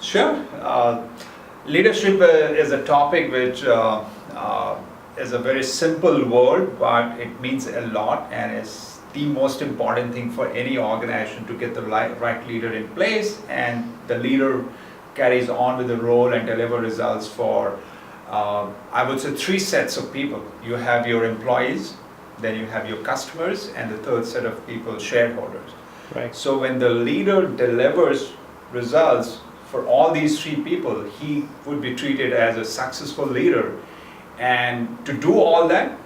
Sure. Leadership is a topic which is a very simple word, but it means a lot and is the most important thing for any organization to get the right leader in place, and the leader carries on with the role and deliver results for, I would say, three sets of people. You have your employees, then you have your customers, and the third set of people, shareholders. Right. So when the leader delivers results for all these three people, he would be treated as a successful leader. And to do all that,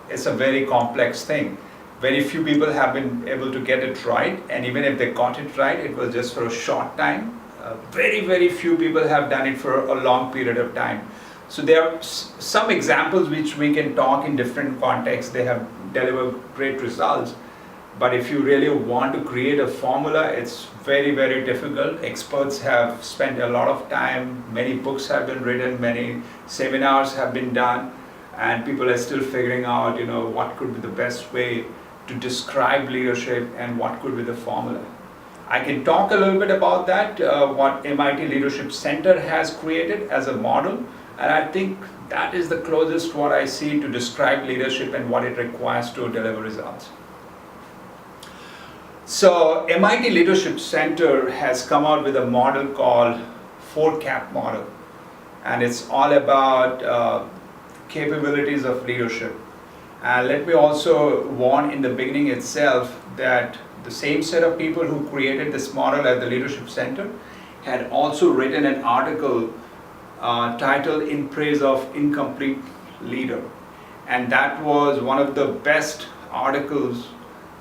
it's a very complex thing. Very few people have been able to get it right, and even if they got it right, it was just for a short time. Very few people have done it for a long period of time. So there are some examples which we can talk in different contexts. They have delivered great results. But if you really want to create a formula, it's very difficult. Experts have spent a lot of time, many books have been written, many seminars have been done, and people are still figuring out, what could be the best way to describe leadership and what could be the formula. I can talk a little bit about that, what MIT Leadership Center has created as a model, and I think that is the closest what I see to describe leadership and what it requires to deliver results. So MIT Leadership Center has come out with a model called 4CAP model, and it's all about capabilities of leadership. And let me also warn in the beginning itself that the same set of people who created this model at the Leadership Center had also written an article titled "In Praise of Incomplete Leader," and that was one of the best articles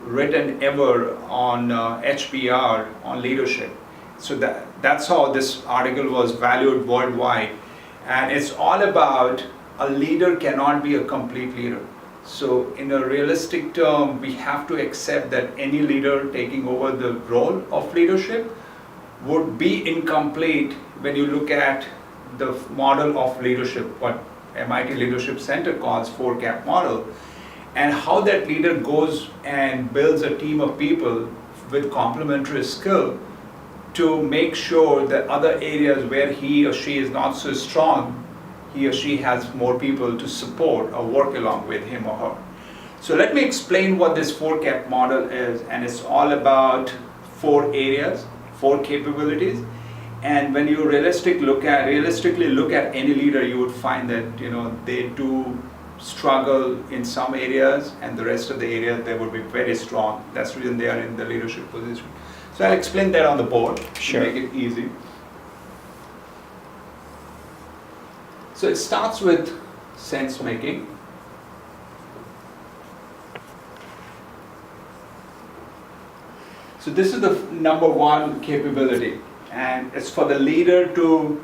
written ever on HBR on leadership. So that's how this article was valued worldwide, and it's all about a leader cannot be a complete leader. So in a realistic term, we have to accept that any leader taking over the role of leadership would be incomplete when you look at the model of leadership, what MIT Leadership Center calls 4CAP model, and how that leader goes and builds a team of people with complementary skill to make sure that other areas where he or she is not so strong, he or she has more people to support or work along with him or her. So let me explain what this 4CAP model is, and it's all about 4 areas, 4 capabilities. And when you realistically look at any leader, you would find that they do struggle in some areas, and the rest of the areas they would be very strong. That's the reason they are in the leadership position. So I'll explain that on the board to make it easy. So it starts with sense making. So this is the number 1 capability, and it's for the leader to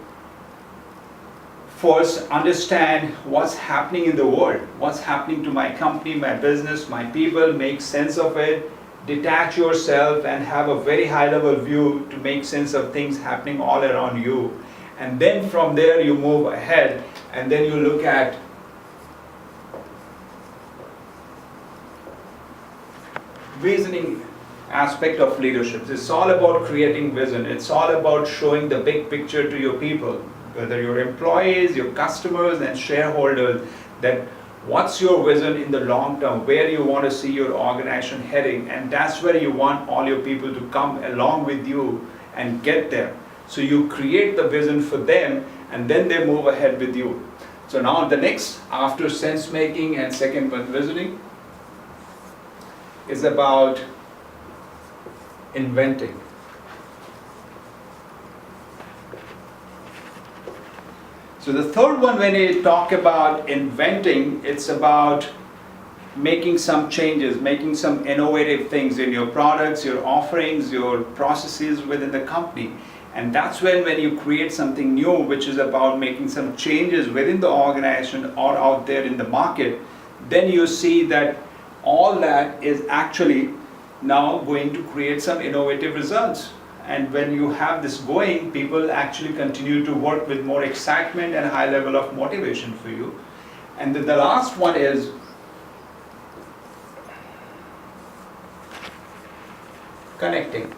first understand what's happening in the world, what's happening to my company, my business, my people, make sense of it, detach yourself and have a very high level view to make sense of things happening all around you. And then from there you move ahead, and then you look at visioning aspect of leadership. It's all about creating vision. It's all about showing the big picture to your people, whether your employees, your customers and shareholders, that what's your vision in the long term, where you want to see your organization heading, and that's where you want all your people to come along with you and get there. So you create the vision for them, and then they move ahead with you. So now the next, after sense making and second one, visioning, is about inventing. So the third one, when you talk about inventing, it's about making some changes, making some innovative things in your products, your offerings, your processes within the company. And that's when you create something new, which is about making some changes within the organization or out there in the market, then you see that all that is actually now going to create some innovative results. And when you have this going, people actually continue to work with more excitement and high level of motivation for you. And then the last one is connecting.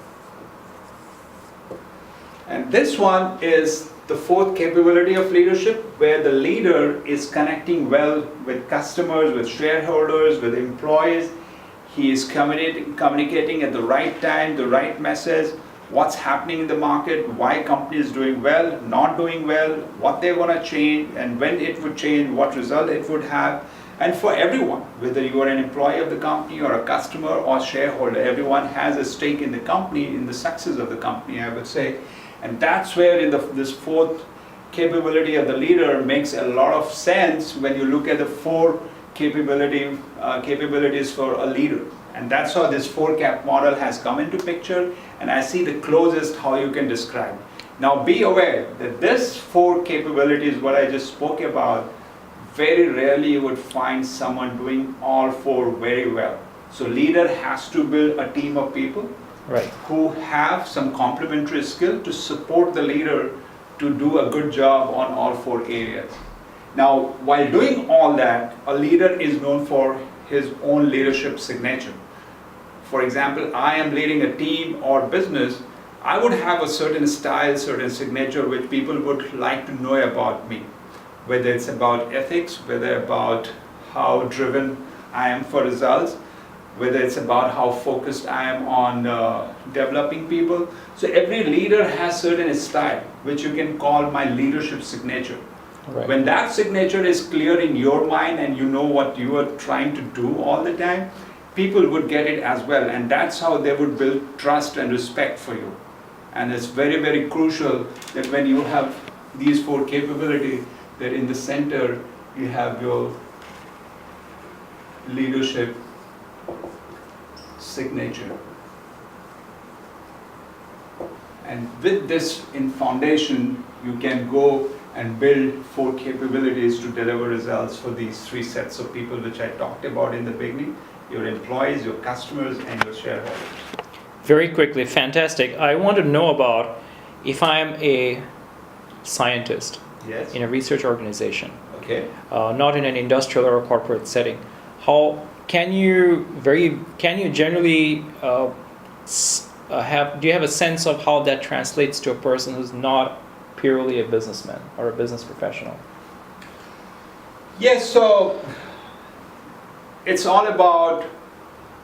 And this one is the fourth capability of leadership, where the leader is connecting well with customers, with shareholders, with employees. He is communicating at the right time, the right message, what's happening in the market, why company is doing well, not doing well, what they want to change, and when it would change, what result it would have. And for everyone, whether you are an employee of the company or a customer or shareholder, everyone has a stake in the company, in the success of the company, I would say. And that's where this fourth capability of the leader makes a lot of sense when you look at the four capabilities for a leader. And that's how this 4-cap model has come into picture, and I see the closest how you can describe. Now be aware that this 4 capabilities, what I just spoke about, very rarely you would find someone doing all 4 very well. So leader has to build a team of people who have some complementary skill to support the leader to do a good job on all 4 areas. Now, while doing all that, a leader is known for his own leadership signature. For example, I am leading a team or business, I would have a certain style, certain signature which people would like to know about me. Whether it's about ethics, whether about how driven I am for results, whether it's about how focused I am on developing people. So every leader has certain style, which you can call my leadership signature. Right. When that signature is clear in your mind and you know what you are trying to do all the time, people would get it as well, and that's how they would build trust and respect for you. And it's very, very crucial that when you have these 4 capabilities, that in the center you have your leadership signature. And with this in foundation, you can go and build 4 capabilities to deliver results for these 3 sets of people which I talked about in the beginning: your employees, your customers, and your shareholders. Very quickly, fantastic. I want to know about, if I'm a scientist in a research organization, not in an industrial or corporate setting, how can you generally do you have a sense of how that translates to a person who's not purely a businessman or a business professional? Yes, so it's all about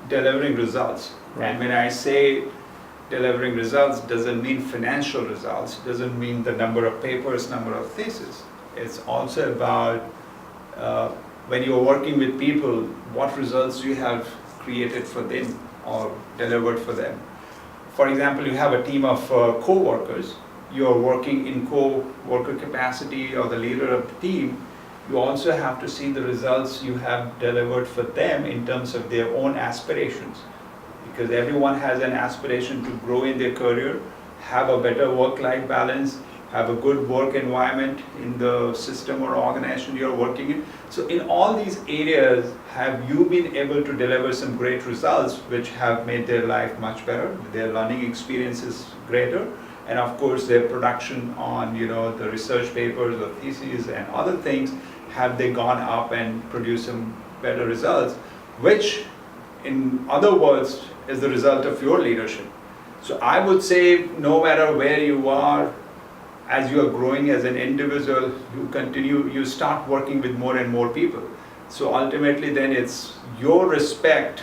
delivering results. Right. And when I say delivering results, doesn't mean financial results, doesn't mean the number of papers, number of theses. It's also about when you're working with people, what results you have created for them or delivered for them. For example, you have a team of co-workers, you're working in co-worker capacity or the leader of the team, you also have to see the results you have delivered for them in terms of their own aspirations. Because everyone has an aspiration to grow in their career, have a better work-life balance, have a good work environment in the system or organization you're working in. So in all these areas, have you been able to deliver some great results which have made their life much better, their learning experiences greater, and of course their production on the research papers or theses and other things, have they gone up and produced some better results, which in other words is the result of your leadership. So I would say no matter where you are, as you are growing as an individual, you start working with more and more people. So ultimately then it's your respect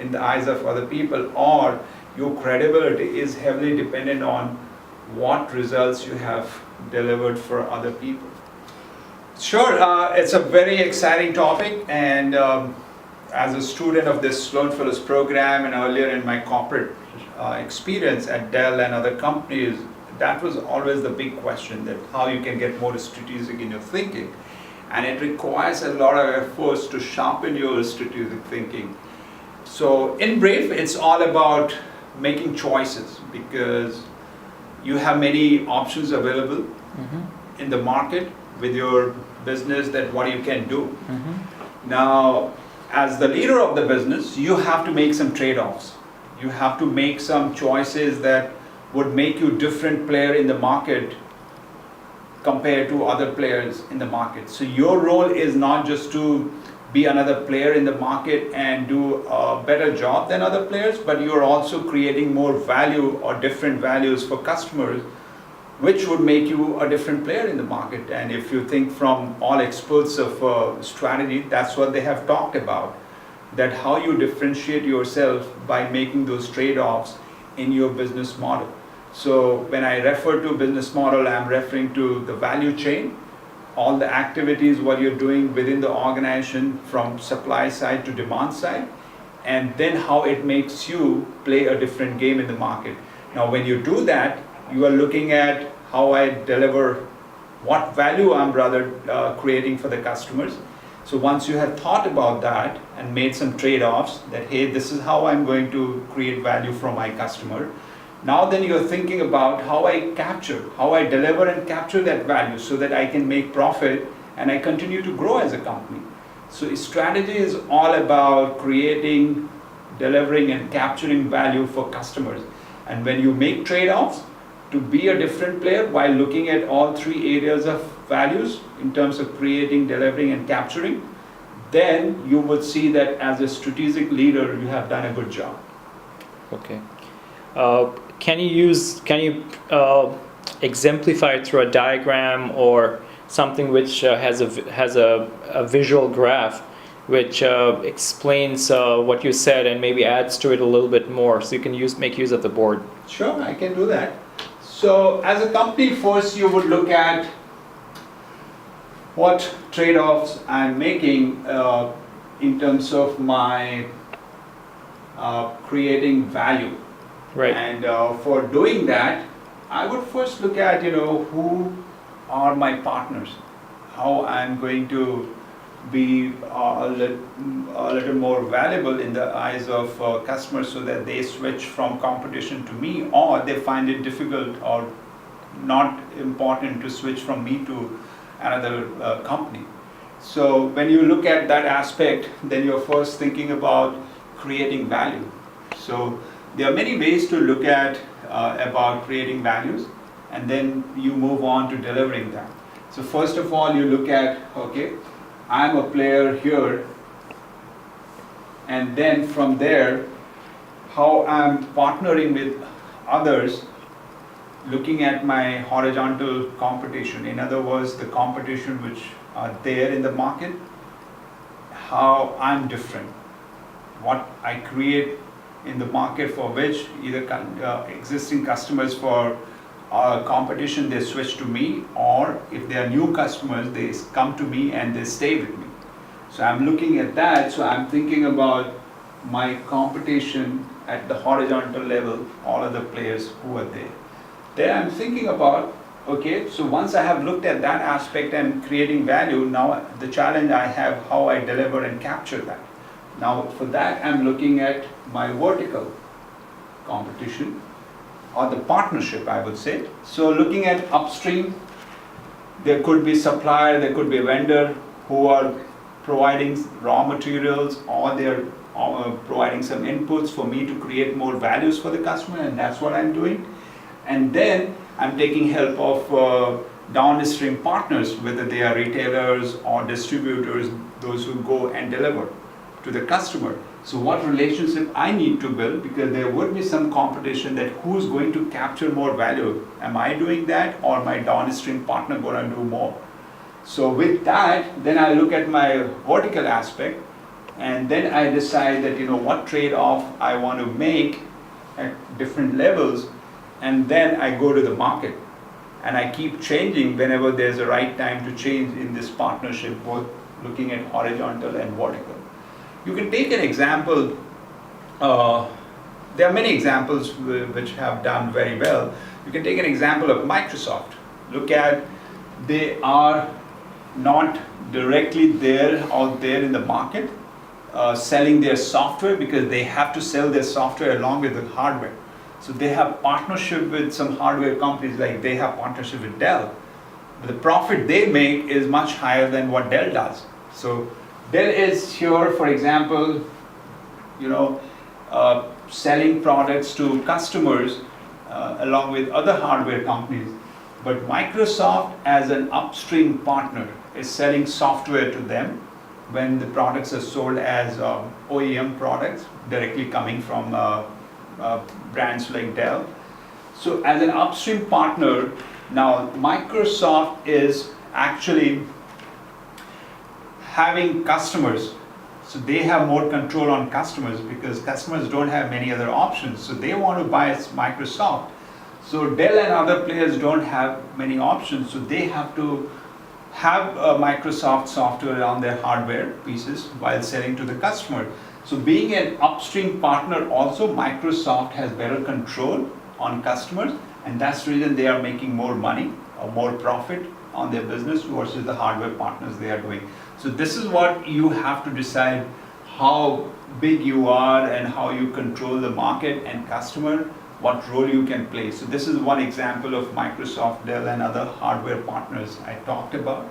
in the eyes of other people, or your credibility is heavily dependent on what results you have delivered for other people. Sure, it's a very exciting topic, and as a student of this Sloan Fellows program and earlier in my corporate experience at Dell and other companies, that was always the big question, that how you can get more strategic in your thinking. And it requires a lot of efforts to sharpen your strategic thinking. So in brief, it's all about making choices, because you have many options available in the market with your business, that what you can do. Now, as the leader of the business, you have to make some trade-offs. You have to make some choices that would make you different player in the market compared to other players in the market. So your role is not just to be another player in the market and do a better job than other players, but you're also creating more value or different values for customers which would make you a different player in the market. And if you think from all experts of strategy, that's what they have talked about, that how you differentiate yourself by making those trade-offs in your business model. So when I refer to business model, I'm referring to the value chain, all the activities, what you're doing within the organization from supply side to demand side, and then how it makes you play a different game in the market. Now when you do that, you are looking at how I deliver, what value I'm rather creating for the customers. So once you have thought about that and made some trade-offs that, hey, this is how I'm going to create value for my customer, now then you're thinking about how I capture, how I deliver and capture that value so that I can make profit and I continue to grow as a company. So strategy is all about creating, delivering and capturing value for customers. And when you make trade-offs to be a different player while looking at all three areas of values in terms of creating, delivering and capturing, then you would see that as a strategic leader, you have done a good job. Okay. Can you exemplify it through a diagram or something which has a visual graph which explains what you said and maybe adds to it a little bit more, so you can make use of the board? Sure, I can do that. So as a company, first you would look at what trade-offs I'm making in terms of my creating value. Right. And for doing that, I would first look at, who are my partners, how I'm going to be a little more valuable in the eyes of customers so that they switch from competition to me, or they find it difficult or not important to switch from me to another company. So when you look at that aspect, then you're first thinking about creating value. So there are many ways to look at about creating values, and then you move on to delivering that. So first of all, you look at, okay, I'm a player here, and then from there, how I'm partnering with others, looking at my horizontal competition. In other words, the competition which are there in the market, how I'm different, what I create in the market for which either existing customers for competition, they switch to me, or if they are new customers, they come to me and they stay with me. So I'm looking at that, so I'm thinking about my competition at the horizontal level, all other players who are there. Then I'm thinking about, okay, so once I have looked at that aspect and creating value, now the challenge I have, how I deliver and capture that. Now for that, I'm looking at my vertical competition, or the partnership, I would say. So looking at upstream, there could be supplier, there could be a vendor who are providing raw materials, or they're providing some inputs for me to create more values for the customer, and that's what I'm doing. And then I'm taking help of downstream partners, whether they are retailers or distributors, those who go and deliver to the customer. So what relationship I need to build, because there would be some competition that who's going to capture more value. Am I doing that, or my downstream partner going to do more? So with that, then I look at my vertical aspect, and then I decide that what trade-off I want to make at different levels, and then I go to the market. And I keep changing whenever there's a right time to change in this partnership, both looking at horizontal and vertical. You can take an example, there are many examples which have done very well. You can take an example of Microsoft. Look at, they are not directly out there in the market selling their software, because they have to sell their software along with the hardware. So they have partnership with some hardware companies, like they have partnership with Dell. But the profit they make is much higher than what Dell does. So Dell is here, for example, selling products to customers along with other hardware companies. But Microsoft, as an upstream partner, is selling software to them when the products are sold as OEM products directly coming from brands like Dell. So as an upstream partner, Now, Microsoft is actually having customers, so they have more control on customers because customers don't have many other options, so they want to buy Microsoft. So Dell and other players don't have many options, so they have to have Microsoft software on their hardware pieces while selling to the customer. So being an upstream partner, also Microsoft has better control on customers, and that's the reason they are making more money or more profit on their business versus the hardware partners they are doing. So this is what you have to decide, how big you are and how you control the market and customer, what role you can play. So this is one example of Microsoft, Dell and other hardware partners I talked about.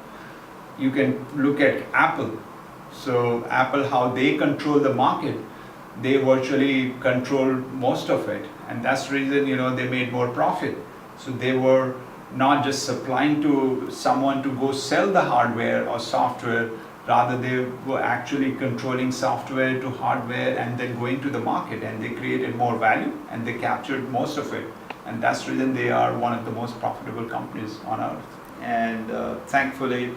You can look at Apple. So Apple, how they control the market, they virtually control most of it, and that's the reason they made more profit. So they were not just supplying to someone to go sell the hardware or software, rather they were actually controlling software to hardware and then going to the market, and they created more value and they captured most of it, and that's the reason they are one of the most profitable companies on earth. And thankfully,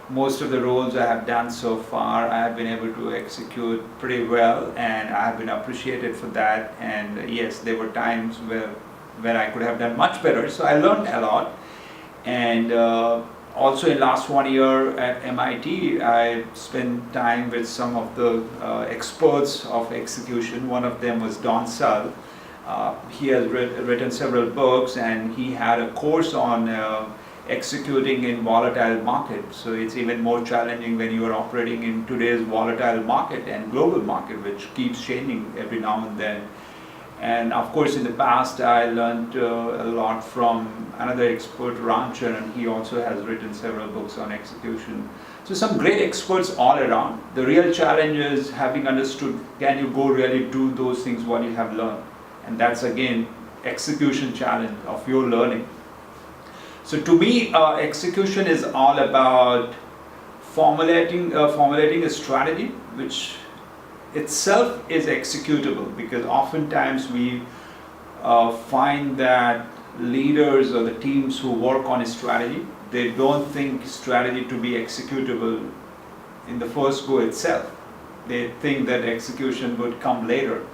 most of the roles I have done so far, I have been able to execute pretty well, and I have been appreciated for that. And yes, there were times where I could have done much better, so I learned a lot. And also in last 1 year at MIT, I spent time with some of the experts of execution. One of them was Don Sull. He has written several books, and he had a course on executing in volatile market. So it's even more challenging when you are operating in today's volatile market and global market, which keeps changing every now and then. And of course, in the past, I learned a lot from another expert, Rancher, and he also has written several books on execution. So some great experts all around. The real challenge is having understood, can you go really do those things what you have learned? And that's again, execution challenge of your learning. So to me, execution is all about formulating a strategy which itself is executable, because oftentimes we find that leaders or the teams who work on a strategy, they don't think strategy to be executable in the first go itself. They think that execution would come later.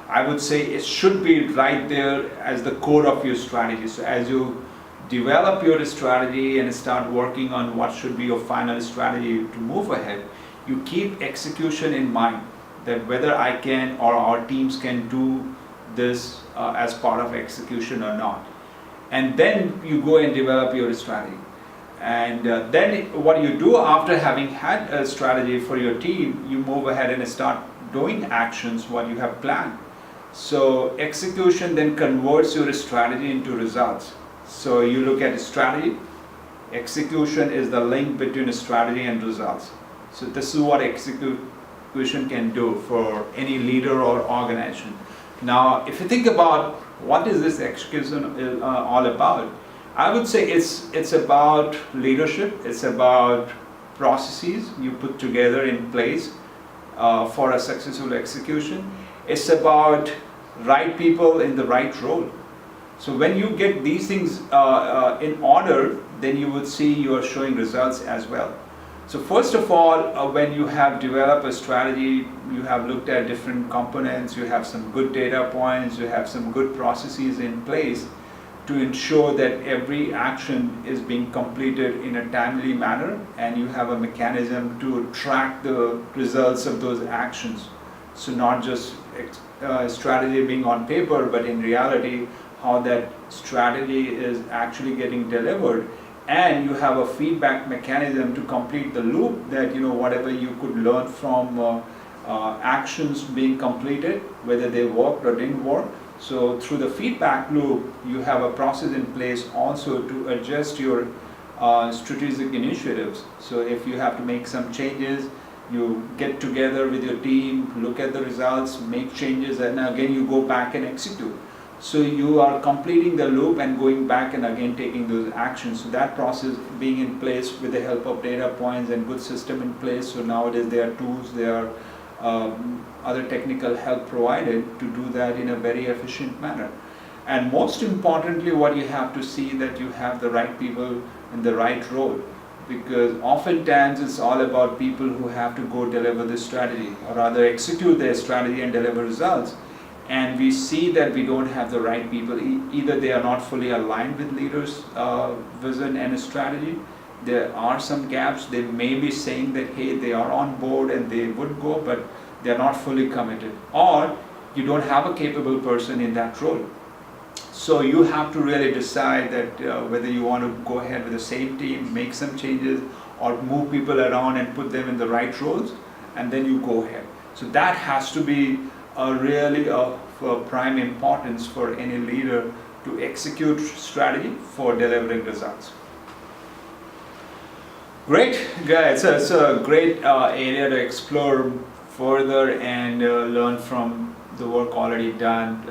I would say it should be right there as the core of your strategy. So as you develop your strategy and start working on what should be your final strategy to move ahead, you keep execution in mind, that whether I can or our teams can do this as part of execution or not. And then you go and develop your strategy. And then what you do after having had a strategy for your team, you move ahead and start doing actions what you have planned. So execution then converts your strategy into results. So you look at strategy, execution is the link between strategy and results. So this is what execution can do for any leader or organization. Now, if you think about what is this execution all about, I would say it's about leadership, it's about processes you put together in place for a successful execution. It's about right people in the right role. So when you get these things in order, then you would see you are showing results as well. So first of all, when you have developed a strategy, you have looked at different components, you have some good data points, you have some good processes in place to ensure that every action is being completed in a timely manner, and you have a mechanism to track the results of those actions. So not just strategy being on paper, but in reality, how that strategy is actually getting delivered. And you have a feedback mechanism to complete the loop, that whatever you could learn from actions being completed, whether they worked or didn't work. So through the feedback loop, you have a process in place also to adjust your strategic initiatives. So if you have to make some changes, you get together with your team, look at the results, make changes, and again you go back and execute. So you are completing the loop and going back and again taking those actions. So that process being in place with the help of data points and good system in place. So nowadays there are tools, there are other technical help provided to do that in a very efficient manner. And most importantly, what you have to see that you have the right people in the right role. Because oftentimes it's all about people who have to go deliver the strategy, or rather execute their strategy and deliver results. And we see that we don't have the right people. Either they are not fully aligned with leaders' vision and strategy. There are some gaps. They may be saying that, hey, they are on board and they would go, but they're not fully committed. Or you don't have a capable person in that role. So you have to really decide that whether you want to go ahead with the same team, make some changes, or move people around and put them in the right roles, and then you go ahead. So that has to be really of prime importance for any leader to execute strategy for delivering results. Great, guys. It's a great area to explore further and learn from the work already done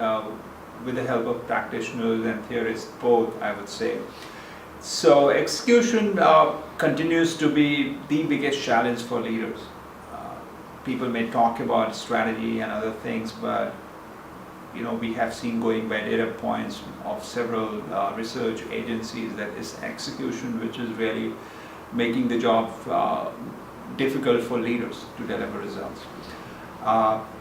with the help of practitioners and theorists both, I would say. So execution continues to be the biggest challenge for leaders. People may talk about strategy and other things, but we have seen, going by data points of several research agencies, that it's execution which is really making the job difficult for leaders to deliver results.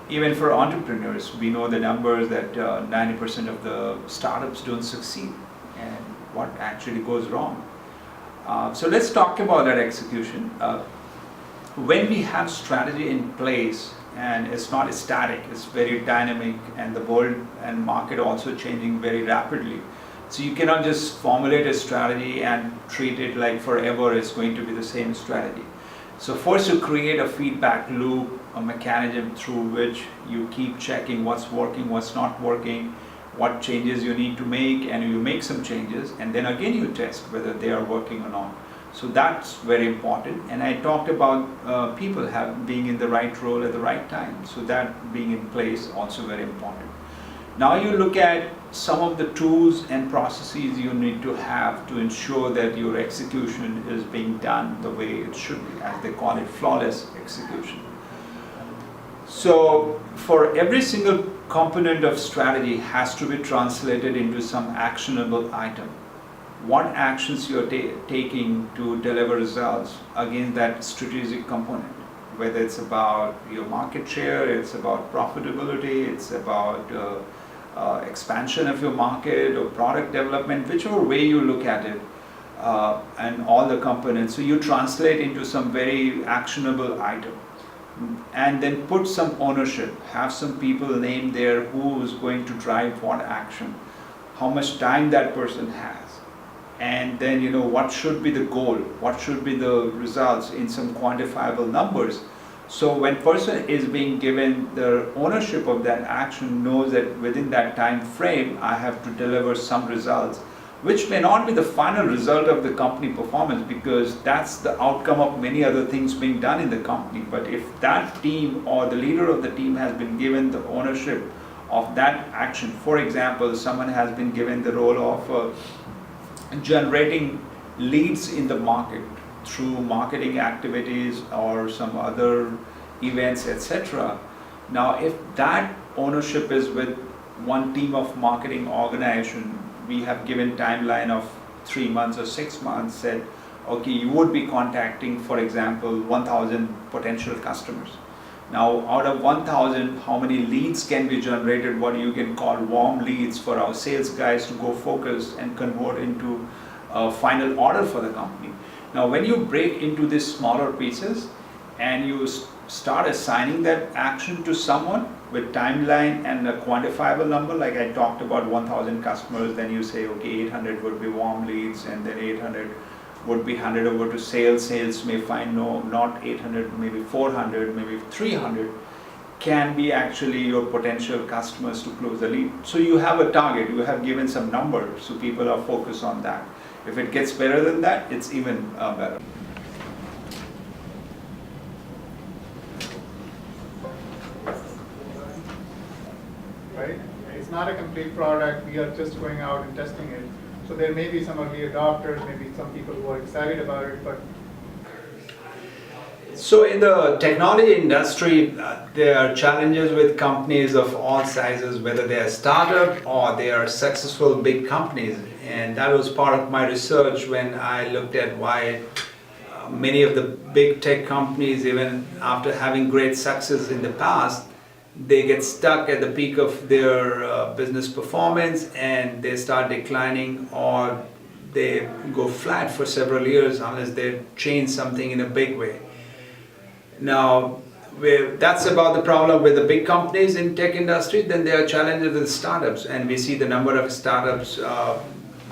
Even for entrepreneurs, we know the numbers that 90% of the startups don't succeed, and what actually goes wrong. So let's talk about that execution. When we have strategy in place, and it's not static, it's very dynamic, and the world and market also changing very rapidly. So you cannot just formulate a strategy and treat it like forever it's going to be the same strategy. So first you create a feedback loop, a mechanism through which you keep checking what's working, what's not working, what changes you need to make, and you make some changes, and then again you test whether they are working or not. So that's very important. And I talked about people being in the right role at the right time. So that being in place also very important. Now you look at some of the tools and processes you need to have to ensure that your execution is being done the way it should be, as they call it, flawless execution. So for every single component of strategy has to be translated into some actionable item. What actions you're taking to deliver results against that strategic component, whether it's about your market share, it's about profitability, it's about expansion of your market or product development, whichever way you look at it, and all the components. So you translate into some very actionable item, and then put some ownership, have some people named there who is going to drive what action, how much time that person has, and then what should be the goal, what should be the results in some quantifiable numbers. So when person is being given the ownership of that action, knows that within that time frame I have to deliver some results, which may not be the final result of the company performance, because that's the outcome of many other things being done in the company. But if that team or the leader of the team has been given the ownership of that action, for example, someone has been given the role of generating leads in the market through marketing activities or some other events, etc. Now, if that ownership is with one team of marketing organization, we have given timeline of 3 months or 6 months, said, okay, you would be contacting, for example, 1,000 potential customers. Now, out of 1,000, how many leads can be generated, what you can call warm leads, for our sales guys to go focus and convert into a final order for the company. Now, when you break into these smaller pieces and you start assigning that action to someone with timeline and a quantifiable number, like I talked about 1,000 customers, then you say, okay, 800 would be warm leads, and then 800 would be handed over to sales. Sales may find no, not 800, maybe 400, maybe 300 can be actually your potential customers to close the lead. So you have a target, you have given some number, so people are focused on that. If it gets better than that, it's even better. Right? It's not a complete product. We are just going out and testing it. So there may be some early adopters, maybe some people who are excited about it, but So in the technology industry, there are challenges with companies of all sizes, whether they are startup or they are successful big companies. And that was part of my research when I looked at why many of the big tech companies, even after having great success in the past, they get stuck at the peak of their business performance and they start declining, or they go flat for several years unless they change something in a big way. Now, that's about the problem with the big companies in tech industry. Then there are challenges with startups, and we see the number of startups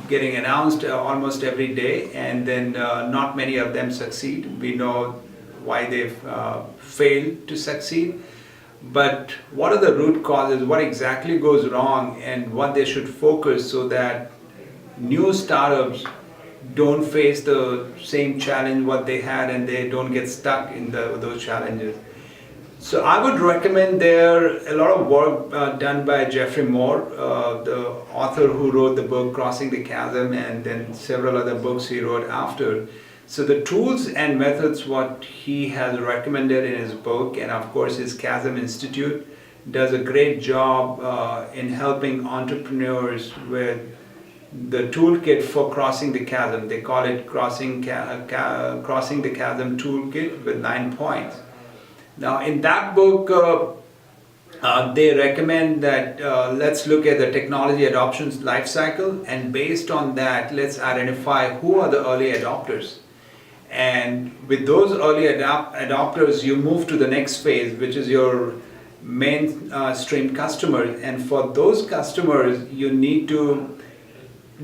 getting announced almost every day, and then not many of them succeed. We know why they've failed to succeed, but what are the root causes, what exactly goes wrong, and what they should focus so that new startups don't face the same challenge what they had and they don't get stuck in those challenges. So I would recommend there a lot of work done by Jeffrey Moore, the author who wrote the book Crossing the Chasm, and then several other books he wrote after. So the tools and methods what he has recommended in his book, and of course his Chasm Institute does a great job in helping entrepreneurs with the toolkit for crossing the chasm. They call it Crossing the Chasm Toolkit with 9 points. Now in that book, they recommend that let's look at the technology adoption life cycle, and based on that, let's identify who are the early adopters. And with those early adopters, you move to the next phase, which is your mainstream customers. And for those customers, you need to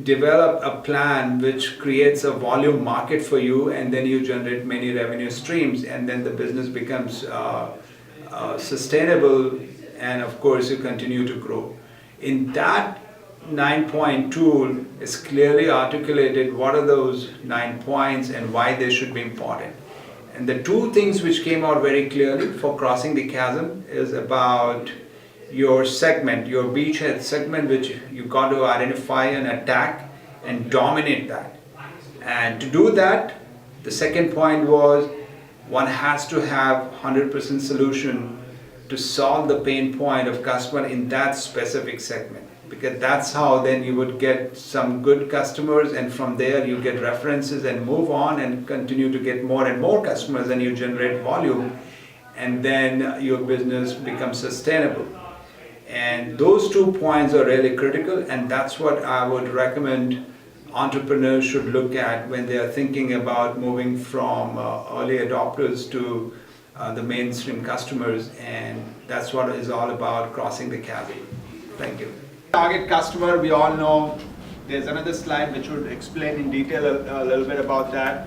develop a plan which creates a volume market for you, and then you generate many revenue streams, and then the business becomes sustainable, and of course you continue to grow. In that 9-point tool is clearly articulated what are those 9 points and why they should be important. And the two things which came out very clearly for crossing the chasm is about your segment, your beachhead segment, which you've got to identify and attack and dominate that. And to do that, the second point was one has to have 100% solution to solve the pain point of customer in that specific segment, because that's how then you would get some good customers, and from there you get references and move on and continue to get more and more customers, and you generate volume, and then your business becomes sustainable. And those 2 points are really critical, and that's what I would recommend entrepreneurs should look at when they are thinking about moving from early adopters to the mainstream customers, and that's what is all about crossing the chasm. Thank you. Target customer, we all know. There's another slide which would explain in detail a little bit about that.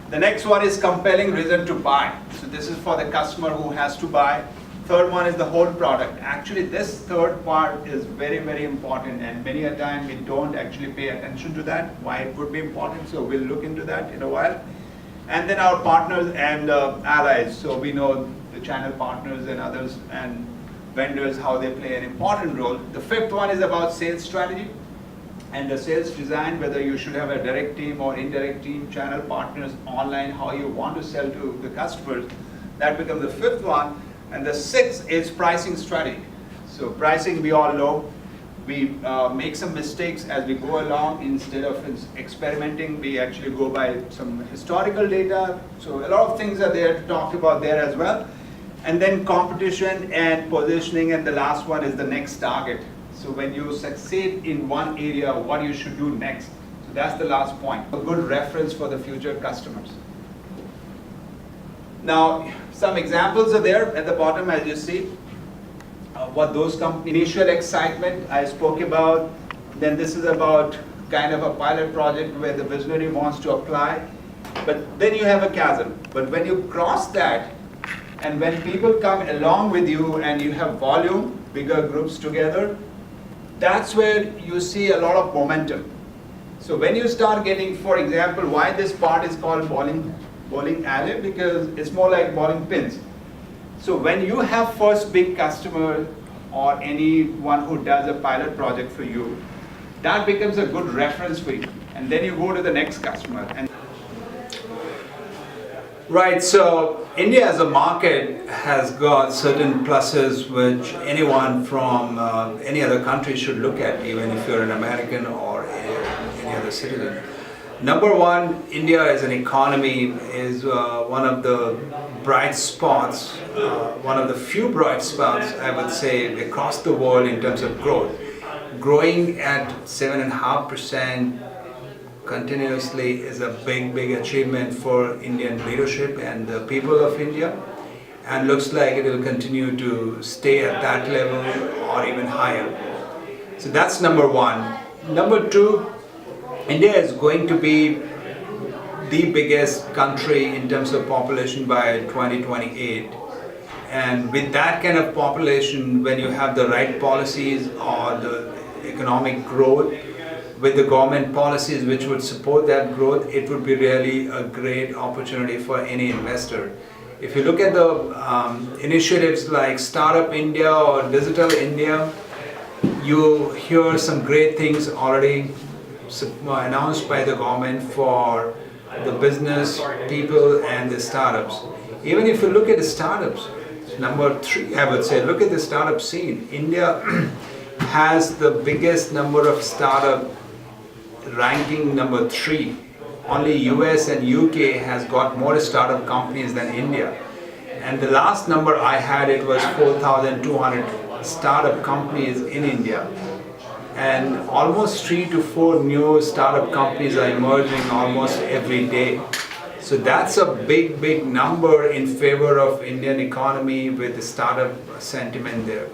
The next one is compelling reason to buy. So this is for the customer who has to buy. Third one is the whole product. Actually, this third part is very, very important, and many a time we don't actually pay attention to that, why it would be important. So we'll look into that in a while. And then our partners and allies. So we know the channel partners and others and vendors, how they play an important role. The fifth one is about sales strategy and the sales design, whether you should have a direct team or indirect team, channel partners, online, how you want to sell to the customers. That becomes the fifth one. And the sixth is pricing strategy. So pricing, we all know, we make some mistakes as we go along. Instead of experimenting, we actually go by some historical data. So a lot of things are there to talk about there as well. And then competition and positioning, and the last one is the next target. So when you succeed in one area, what you should do next. So that's the last point. A good reference for the future customers. Now, some examples are there at the bottom, as you see. What those companies, initial excitement I spoke about. Then this is about kind of a pilot project where the visionary wants to apply. But then you have a chasm. But when you cross that, and when people come along with you and you have volume, bigger groups together, that's where you see a lot of momentum. So when you start getting, for example, why this part is called bowling alley, because it's more like bowling pins. So when you have first big customer or anyone who does a pilot project for you, that becomes a good reference for you. And then you go to the next customer. And Right, so India as a market has got certain pluses which anyone from any other country should look at, even if you're an American or any other citizen. Number one, India as an economy is one of the bright spots, one of the few bright spots, I would say, across the world in terms of growth. Growing at 7.5% continuously is a big achievement for Indian leadership and the people of India, and looks like it will continue to stay at that level or even higher. So that's number one. Number two, India is going to be the biggest country in terms of population by 2028. And with that kind of population, when you have the right policies or the economic growth, with the government policies which would support that growth, it would be really a great opportunity for any investor. If you look at the initiatives like Startup India or Digital India, you hear some great things already announced by the government for the business people and the startups. Even if you look at the startups, number three, I would say, look at the startup scene. India has the biggest number of startup, ranking number 3. Only US and UK has got more startup companies than India. And the last number I had, it was 4,200 startup companies in India. And almost 3 to 4 new startup companies are emerging almost every day. So that's a big number in favor of Indian economy with the startup sentiment there.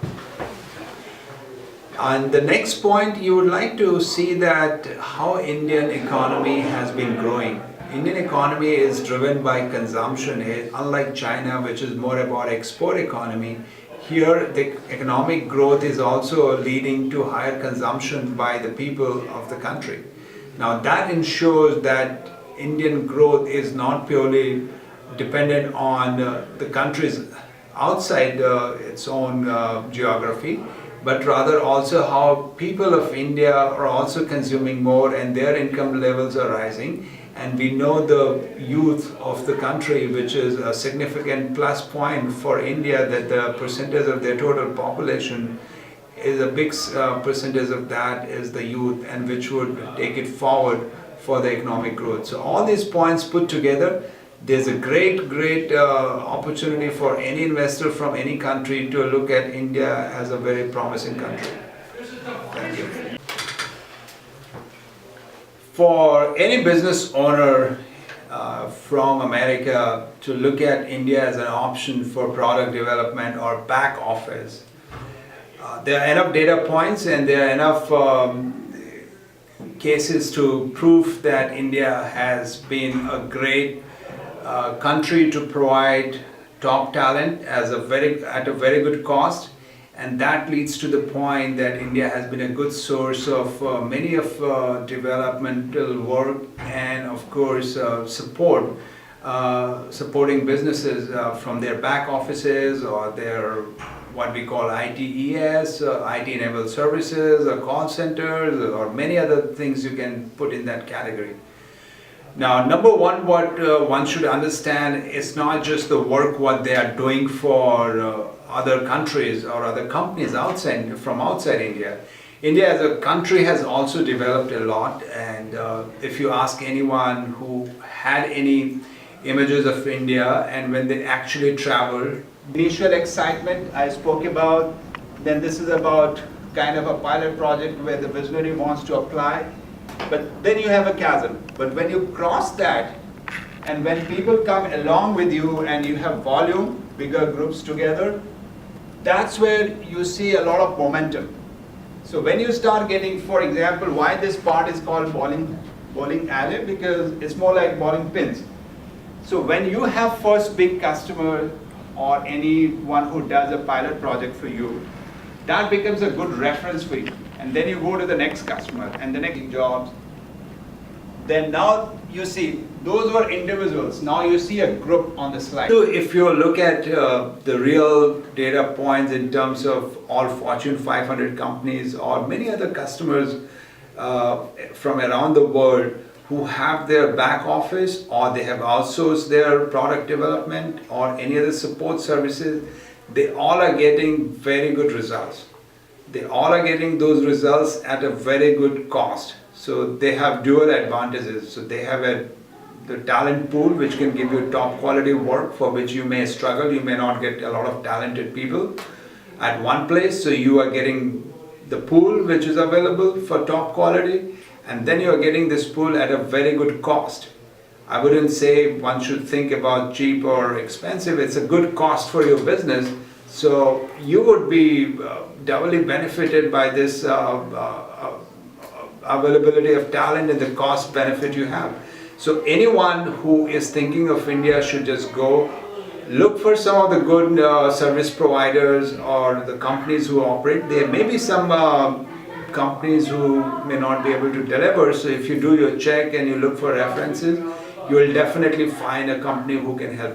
And the next point, you would like to see that how Indian economy has been growing. Indian economy is driven by consumption, unlike China, which is more about export economy. Here, the economic growth is also leading to higher consumption by the people of the country. Now that ensures that Indian growth is not purely dependent on the countries outside its own geography, but rather also how people of India are also consuming more and their income levels are rising. And we know the youth of the country, which is a significant plus point for India, that the percentage of their total population is a big percentage of that is the youth, and which would take it forward for the economic growth. So all these points put together, there's a great opportunity for any investor from any country to look at India as a very promising country. Thank you. For any business owner from America to look at India as an option for product development or back office, there are enough data points and there are enough cases to prove that India has been a great country to provide top talent at a very good cost, and that leads to the point that India has been a good source of many of developmental work and of course supporting businesses from their back offices or their what we call ITES, IT-enabled services, or call centers, or many other things you can put in that category. Now, number one, what one should understand is not just the work what they are doing for other countries or other companies from outside India. India as a country has also developed a lot, and if you ask anyone who had any images of India and when they actually traveled, initial excitement I spoke about, then this is about kind of a pilot project where the visionary wants to apply. But then you have a chasm. But when you cross that, and when people come along with you and you have volume, bigger groups together, that's where you see a lot of momentum. So when you start getting, for example, why this part is called bowling alley, because it's more like bowling pins. So when you have first big customer or anyone who does a pilot project for you, that becomes a good reference for you. And then you go to the next customer and the next jobs. Then now you see, those were individuals. Now you see a group on the slide. So if you look at the real data points in terms of all Fortune 500 companies or many other customers from around the world who have their back office, or they have outsourced their product development or any other support services, they all are getting very good results. They all are getting those results at a very good cost. So they have dual advantages. So they have the talent pool, which can give you top quality work for which you may struggle. You may not get a lot of talented people at one place. So you are getting the pool which is available for top quality, and then you are getting this pool at a very good cost. I wouldn't say one should think about cheap or expensive. It's a good cost for your business. So you would be doubly benefited by this availability of talent and the cost benefit you have. So anyone who is thinking of India should just go look for some of the good service providers or the companies who operate. There may be some companies who may not be able to deliver. So if you do your check and you look for references, you will definitely find a company who can help.